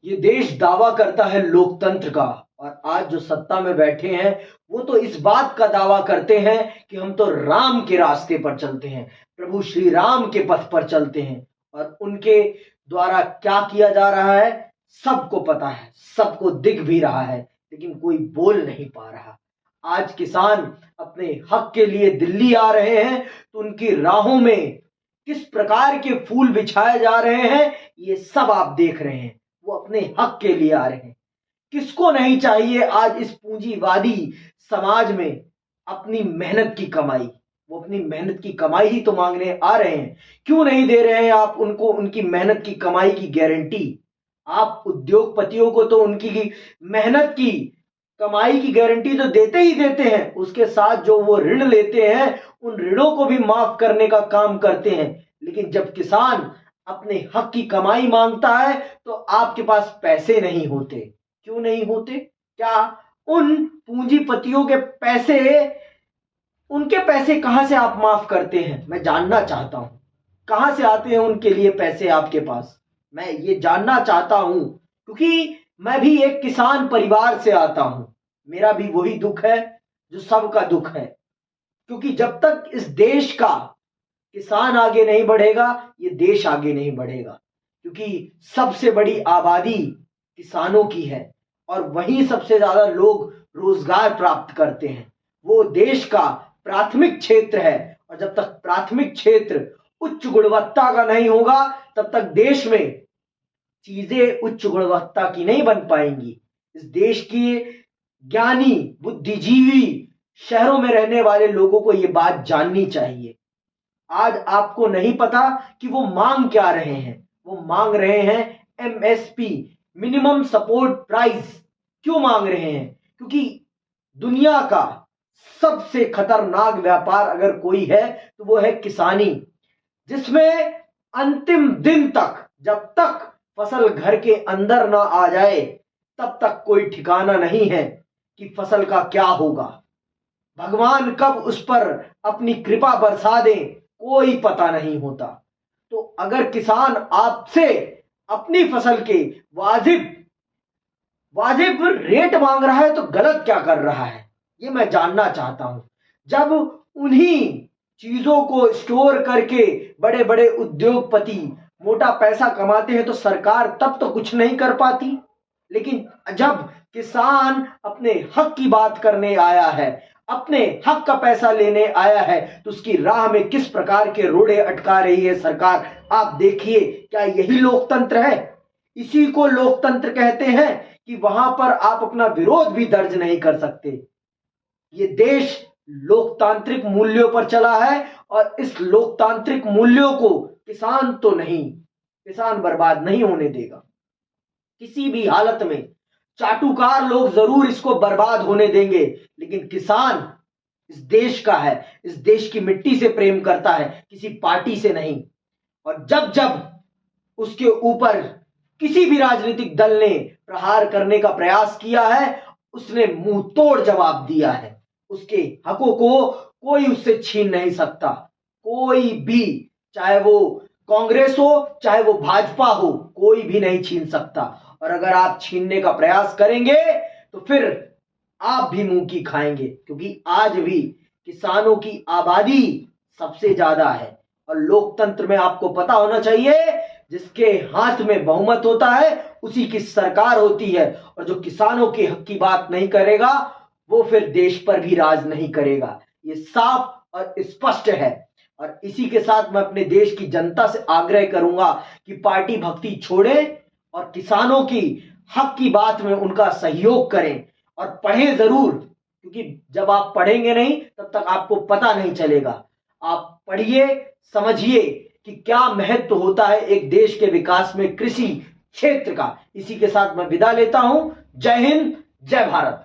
ये देश दावा करता है लोकतंत्र का, और आज जो सत्ता में बैठे हैं वो तो इस बात का दावा करते हैं कि हम तो राम के रास्ते पर चलते हैं, प्रभु श्री राम के पथ पर चलते हैं। और उनके द्वारा क्या किया जा रहा है सबको पता है, सबको दिख भी रहा है, लेकिन कोई बोल नहीं पा रहा। आज किसान अपने हक के लिए दिल्ली आ रहे हैं तो उनकी राहों में किस प्रकार के फूल बिछाए जा रहे हैं ये सब आप देख रहे हैं। वो अपने हक के लिए आ रहे हैं। किसको नहीं चाहिए आज इस पूंजीवादी समाज में अपनी मेहनत की कमाई? वो अपनी मेहनत की कमाई ही तो मांगने आ रहे हैं। क्यों नहीं दे रहे हैं आप उनको उनकी मेहनत की कमाई की गारंटी? आप उद्योगपतियों को तो उनकी मेहनत की कमाई की गारंटी तो देते ही देते हैं, उसके साथ जो वो ऋण लेते हैं उन ऋणों को भी माफ करने का काम करते हैं। लेकिन जब किसान अपने हक की कमाई मांगता है तो आपके पास पैसे नहीं होते। क्यों नहीं होते? क्या उन पूंजीपतियों के पैसे, उनके पैसे कहां से आप माफ करते हैं? मैं जानना चाहता हूं कहां से आते हैं उनके लिए पैसे आपके पास। मैं ये जानना चाहता हूं क्योंकि मैं भी एक किसान परिवार से आता हूं। मेरा भी वही दुख है जो सबका दुख है, क्योंकि जब तक इस देश का किसान आगे नहीं बढ़ेगा ये देश आगे नहीं बढ़ेगा। क्योंकि सबसे बड़ी आबादी किसानों की है और वहीं सबसे ज्यादा लोग रोजगार प्राप्त करते हैं। वो देश का प्राथमिक क्षेत्र है, और जब तक प्राथमिक क्षेत्र उच्च गुणवत्ता का नहीं होगा तब तक देश में चीजें उच्च गुणवत्ता की नहीं बन पाएंगी। इस देश की ज्ञानी बुद्धिजीवी शहरों में रहने वाले लोगों को यह बात जाननी चाहिए। आज आपको नहीं पता कि वो मांग क्या रहे हैं। वो मांग रहे हैं एमएसपी, मिनिमम सपोर्ट प्राइस। क्यों मांग रहे हैं? क्योंकि दुनिया का सबसे खतरनाक व्यापार अगर कोई है तो वो है किसानी, जिसमें अंतिम दिन तक जब तक फसल घर के अंदर ना आ जाए तब तक कोई ठिकाना नहीं है कि फसल का क्या होगा। भगवान कब उस पर अपनी कृपा बरसा दे कोई पता नहीं होता। तो अगर किसान आपसे अपनी फसल के वाजिब वाजिब रेट मांग रहा है तो गलत क्या कर रहा है ये मैं जानना चाहता हूं। जब उन्हीं चीजों को स्टोर करके बड़े बड़े उद्योगपति मोटा पैसा कमाते हैं तो सरकार तब तो कुछ नहीं कर पाती। लेकिन जब किसान अपने हक की बात करने आया है, अपने हक का पैसा लेने आया है, तो उसकी राह में किस प्रकार के रोड़े अटका रही है सरकार, आप देखिए। क्या यही लोकतंत्र है? इसी को लोकतंत्र कहते हैं कि वहां पर आप अपना विरोध भी दर्ज नहीं कर सकते। ये देश लोकतांत्रिक मूल्यों पर चला है और इस लोकतांत्रिक मूल्यों को किसान तो नहीं, किसान बर्बाद नहीं होने देगा किसी भी हालत में। चाटुकार लोग जरूर इसको बर्बाद होने देंगे, लेकिन किसान इस देश का है, इस देश की मिट्टी से प्रेम करता है, किसी पार्टी से नहीं। और जब जब उसके ऊपर किसी भी राजनीतिक दल ने प्रहार करने का प्रयास किया है उसने मुंह तोड़ जवाब दिया है। उसके हकों को कोई उससे छीन नहीं सकता, कोई भी, चाहे वो कांग्रेस हो चाहे वो भाजपा हो, कोई भी नहीं छीन सकता। और अगर आप छीनने का प्रयास करेंगे तो फिर आप भी मुंह की खाएंगे, क्योंकि आज भी किसानों की आबादी सबसे ज्यादा है। और लोकतंत्र में आपको पता होना चाहिए जिसके हाथ में बहुमत होता है उसी की सरकार होती है, और जो किसानों के हक की बात नहीं करेगा वो फिर देश पर भी राज नहीं करेगा। ये साफ और स्पष्ट है। और इसी के साथ मैं अपने देश की जनता से आग्रह करूंगा कि पार्टी भक्ति छोड़ें और किसानों की हक की बात में उनका सहयोग करें और पढ़ें जरूर, क्योंकि जब आप पढ़ेंगे नहीं तब तक आपको पता नहीं चलेगा। आप पढ़िए, समझिए कि क्या महत्व होता है एक देश के विकास में कृषि क्षेत्र का। इसी के साथ मैं विदा लेता हूं। जय हिंद, जय भारत।